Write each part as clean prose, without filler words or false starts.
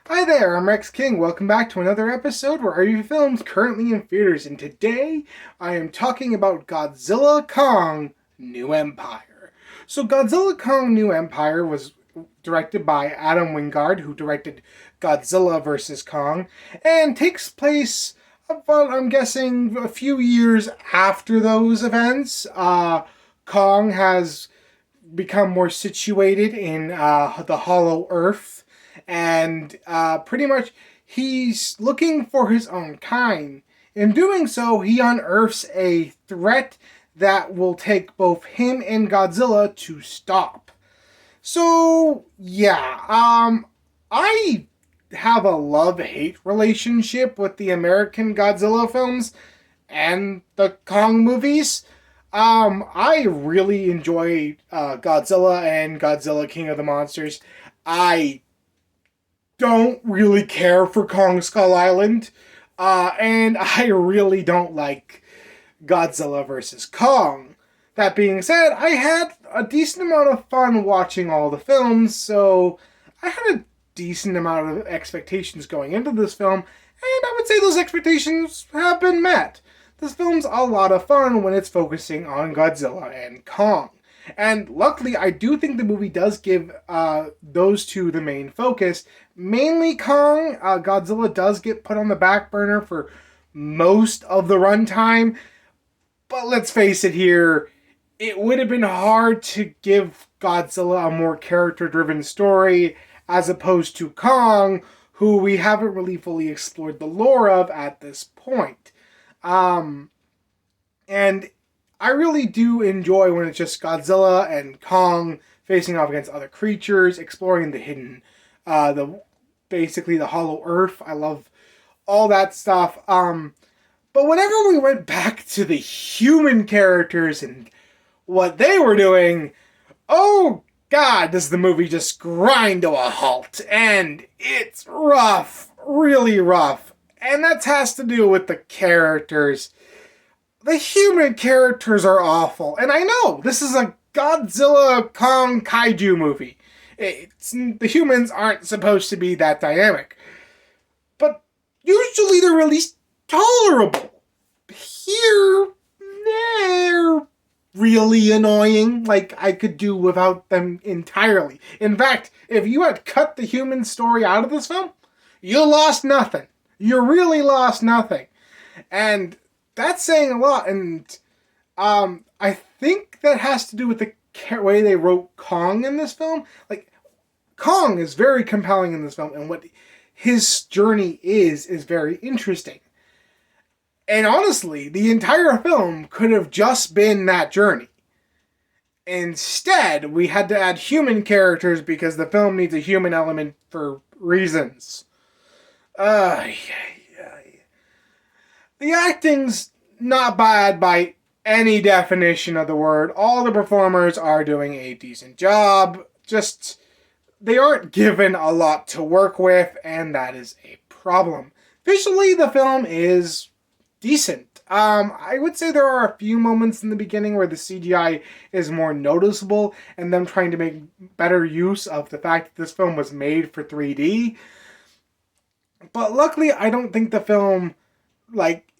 Hi there, I'm Rex King. Welcome back to another episode where I review films currently in theaters. And today I am talking about Godzilla Kong New Empire. So, Godzilla Kong New Empire was directed by Adam Wingard, who directed Godzilla vs. Kong, and takes place about, I'm guessing, a few years after those events. Kong has become more situated in the Hollow Earth, and pretty much he's looking for his own kind. In doing so, he unearths a threat that will take both him and Godzilla to stop. So, yeah, I have a love-hate relationship with the American Godzilla films and the Kong movies. I really enjoy Godzilla and Godzilla King of the Monsters. I don't really care for Kong Skull Island, and I really don't like Godzilla vs. Kong. That being said, I had a decent amount of fun watching all the films, so I had a decent amount of expectations going into this film, and I would say those expectations have been met. This film's a lot of fun when it's focusing on Godzilla and Kong. And luckily, I do think the movie does give those two the main focus. Mainly Kong. Godzilla does get put on the back burner for most of the runtime. But let's face it here, it would have been hard to give Godzilla a more character-driven story as opposed to Kong, who we haven't really fully explored the lore of at this point. And I really do enjoy when it's just Godzilla and Kong facing off against other creatures, exploring the hidden, basically the Hollow Earth. I love all that stuff. But whenever we went back to the human characters and what they were doing, oh God, does the movie just grind to a halt. And it's rough, really rough. And that has to do with the characters. The human characters are awful. And I know, this is a Godzilla Kong kaiju movie. The humans aren't supposed to be that dynamic. But usually they're at least tolerable. Here, they're really annoying. Like, I could do without them entirely. In fact, if you had cut the human story out of this film, you lost nothing. You really lost nothing. And that's saying a lot. And I think that has to do with the way they wrote Kong in this film. Like, Kong is very compelling in this film, and what his journey is very interesting. And honestly, the entire film could have just been that journey. Instead, we had to add human characters because the film needs a human element for reasons. Yeah. The acting's not bad by any definition of the word. All the performers are doing a decent job. Just, they aren't given a lot to work with, and that is a problem. Visually, the film is decent. I would say there are a few moments in the beginning where the CGI is more noticeable, and them trying to make better use of the fact that this film was made for 3D. But luckily, I don't think the film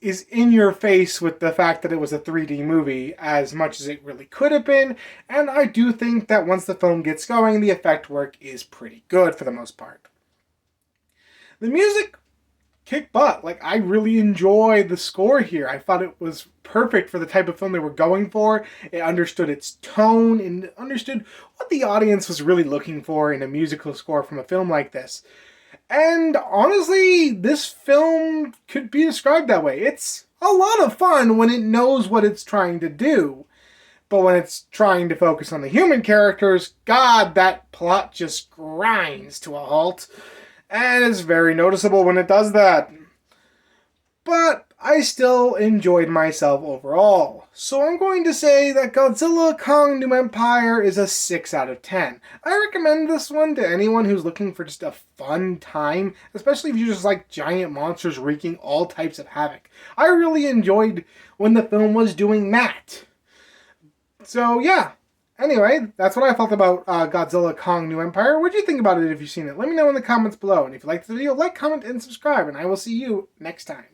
is in your face with the fact that it was a 3D movie as much as it really could have been, and I do think that once the film gets going, the effect work is pretty good for the most part. The music kicked butt. I really enjoy the score here. I thought it was perfect for the type of film they were going for. It understood its tone and understood what the audience was really looking for in a musical score from a film like this. And honestly, this film could be described that way. It's a lot of fun when it knows what it's trying to do. But when it's trying to focus on the human characters, God, that plot just grinds to a halt. And it's very noticeable when it does that. But I still enjoyed myself overall. So I'm going to say that Godzilla Kong New Empire is a 6 out of 10. I recommend this one to anyone who's looking for just a fun time, especially if you just like giant monsters wreaking all types of havoc. I really enjoyed when the film was doing that. So yeah, Anyway, that's what I felt about Godzilla Kong New Empire. What do you think about it if you've seen it? Let me know in the comments below. And if you liked the video, like, comment, and subscribe. And I will see you next time.